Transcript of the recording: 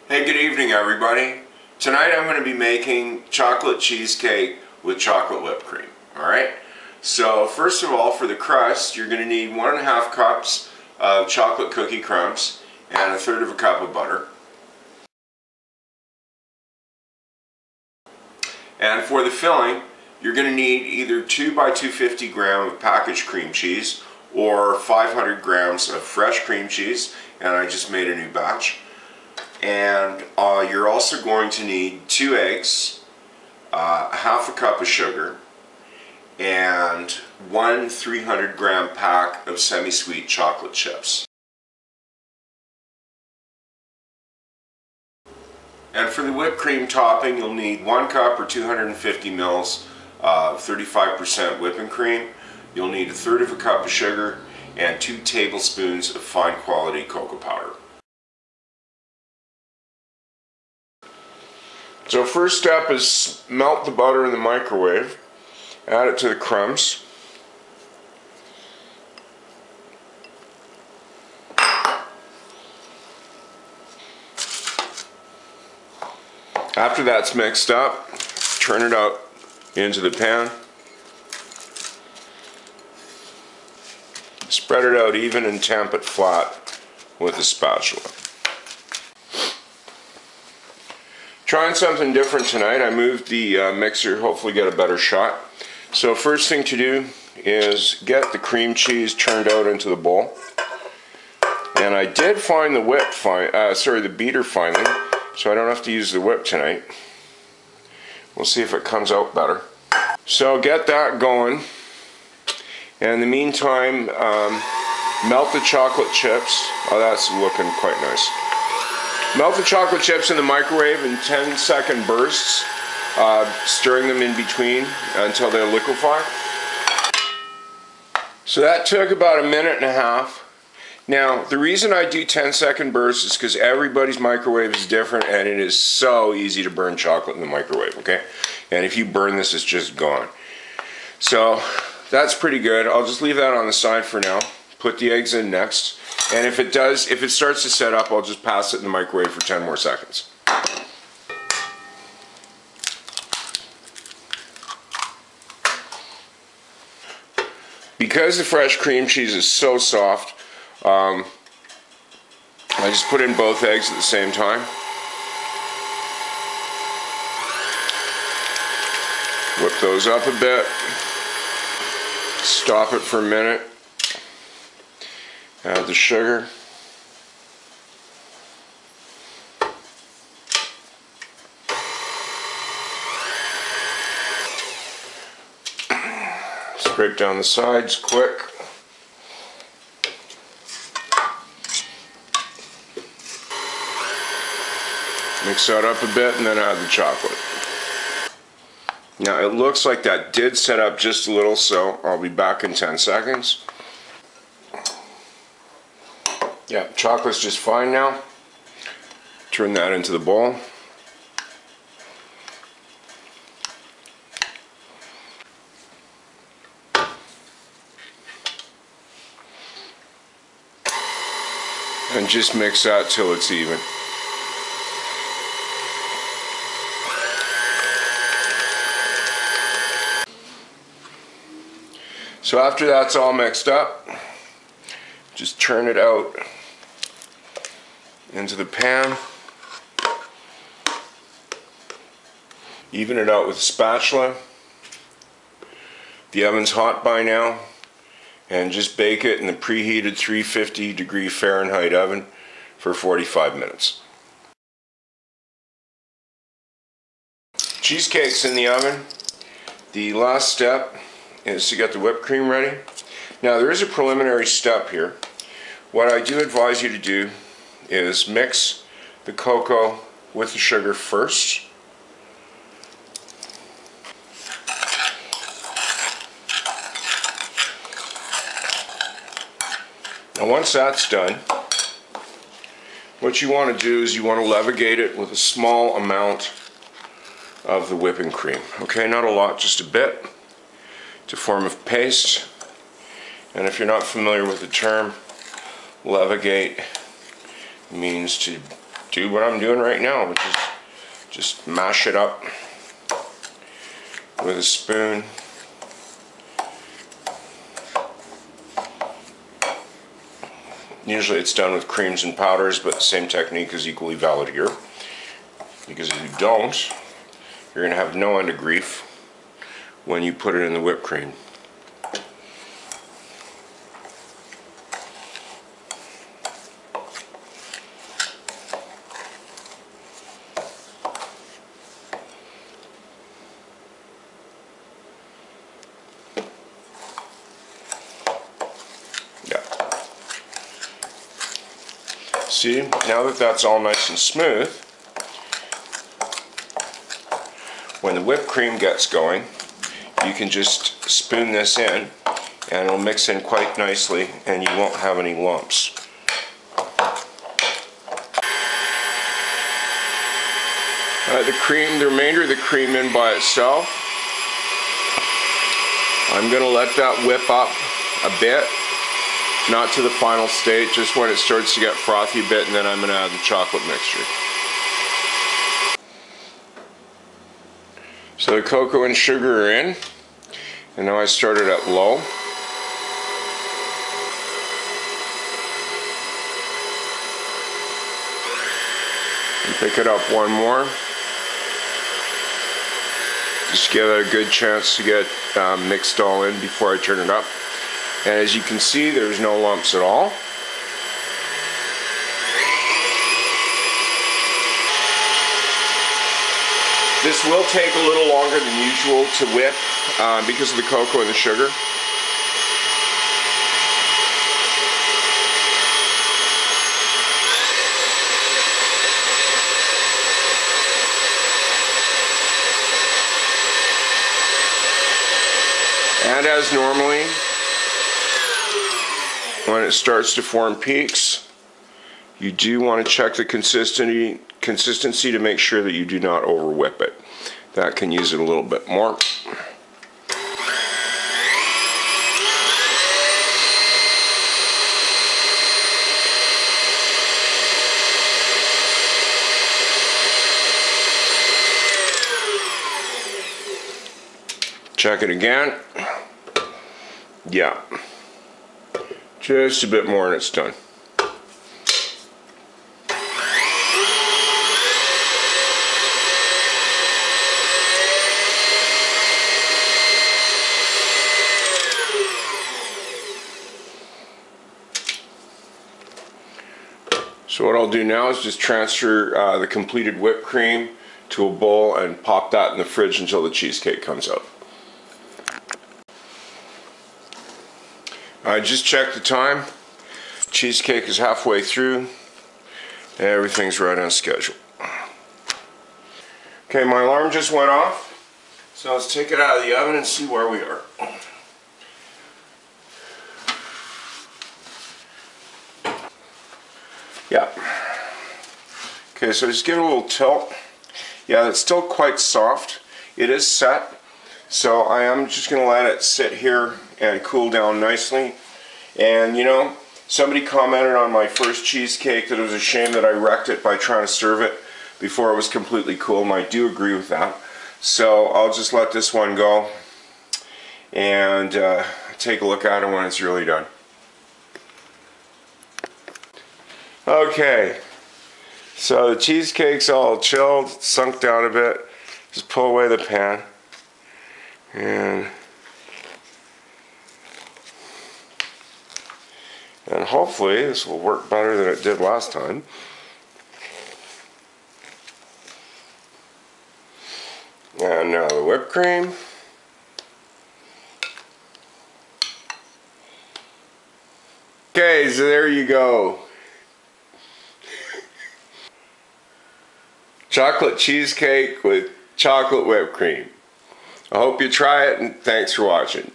Hey, good evening everybody. Tonight I'm going to be making chocolate cheesecake with chocolate whipped cream. Alright? So first of all, for the crust, you're going to need 1.5 cups of chocolate cookie crumbs and 1/3 cup of butter. And for the filling, you're going to need either 2 by 250 gram of packaged cream cheese or 500 grams of fresh cream cheese, and I just made a new batch. And you're also going to need 2 eggs, 1/2 cup of sugar, and 1 300 gram pack of semi-sweet chocolate chips. And for the whipped cream topping, you'll need 1 cup or 250 mils of 35% whipping cream. You'll need 1/3 cup of sugar and 2 tablespoons of fine quality cocoa powder. So first step is melt the butter in the microwave, add it to the crumbs. After that's mixed up, turn it out into the pan. Spread it out even and tamp it flat with a spatula. Trying something different tonight. I moved the mixer, hopefully get a better shot. So first thing to do is get the cream cheese turned out into the bowl. And I did find the the beater finally, so I don't have to use the whip tonight. We'll see if it comes out better. So get that going. And in the meantime, melt the chocolate chips. Oh, that's looking quite nice. Melt the chocolate chips in the microwave in 10-second bursts, stirring them in between until they liquefy. So that took about 1.5 minutes. Now, the reason I do 10-second bursts is because everybody's microwave is different, and it is so easy to burn chocolate in the microwave, okay? And if you burn this, it's just gone. So that's pretty good. I'll just leave that on the side for now. Put the eggs in next. And if it starts to set up, I'll just pass it in the microwave for 10 more seconds. Because the fresh cream cheese is so soft, I just put in both eggs at the same time. Whip those up a bit. Stop it for a minute. Add the sugar. Scrape down the sides quick. Mix that up a bit and then add the chocolate. Now it looks like that did set up just a little, so I'll be back in 10 seconds. Yeah, chocolate's just fine now. Turn that into the bowl. And just mix that till it's even. So after that's all mixed up, just turn it out into the pan. Even it out with a spatula. The oven's hot by now, and just bake it in the preheated 350-degree Fahrenheit oven for 45 minutes. Cheesecake's in the oven. The last step is to get the whipped cream ready. Now there is a preliminary step here. What I do advise you to do is mix the cocoa with the sugar first. Now once that's done, what you want to do is you want to levitate it with a small amount of the whipping cream. Okay, not a lot, just a bit, to form a paste. And if you're not familiar with the term, levitate means to do what I'm doing right now, which is just mash it up with a spoon. Usually it's done with creams and powders, but the same technique is equally valid here. Because if you don't, you're going to have no end of grief when you put it in the whipped cream. See, now that that's all nice and smooth, when the whipped cream gets going, you can just spoon this in and it'll mix in quite nicely and you won't have any lumps. The remainder of the cream in by itself. I'm going to let that whip up a bit. Not to the final state, just when it starts to get frothy a bit, and then I'm going to add the chocolate mixture. So the cocoa and sugar are in, and now I started at low. And pick it up one more. Just give it a good chance to get mixed all in before I turn it up. And as you can see, there's no lumps at all. This will take a little longer than usual to whip because of the cocoa and the sugar. And as normally, when it starts to form peaks, you do want to check the consistency to make sure that you do not over whip it. That can use it a little bit more. Check it again. Yeah. Just a bit more and it's done. So what I'll do now is just transfer the completed whipped cream to a bowl and pop that in the fridge until the cheesecake comes out. I just checked the time. Cheesecake is halfway through. And everything's right on schedule. Okay, my alarm just went off. So let's take it out of the oven and see where we are. Yeah. Okay, so just give it a little tilt. Yeah, it's still quite soft. It is set. So I am just going to let it sit here and cool down nicely. And you know, somebody commented on my first cheesecake that it was a shame that I wrecked it by trying to serve it before it was completely cool, and I do agree with that. So I'll just let this one go and take a look at it when it's really done. Okay, so the cheesecake's all chilled, sunk down a bit. Just pull away the pan and hopefully this will work better than it did last time. And now the whipped cream. Okay, so there you go. Chocolate cheesecake with chocolate whipped cream. I hope you try it, and thanks for watching.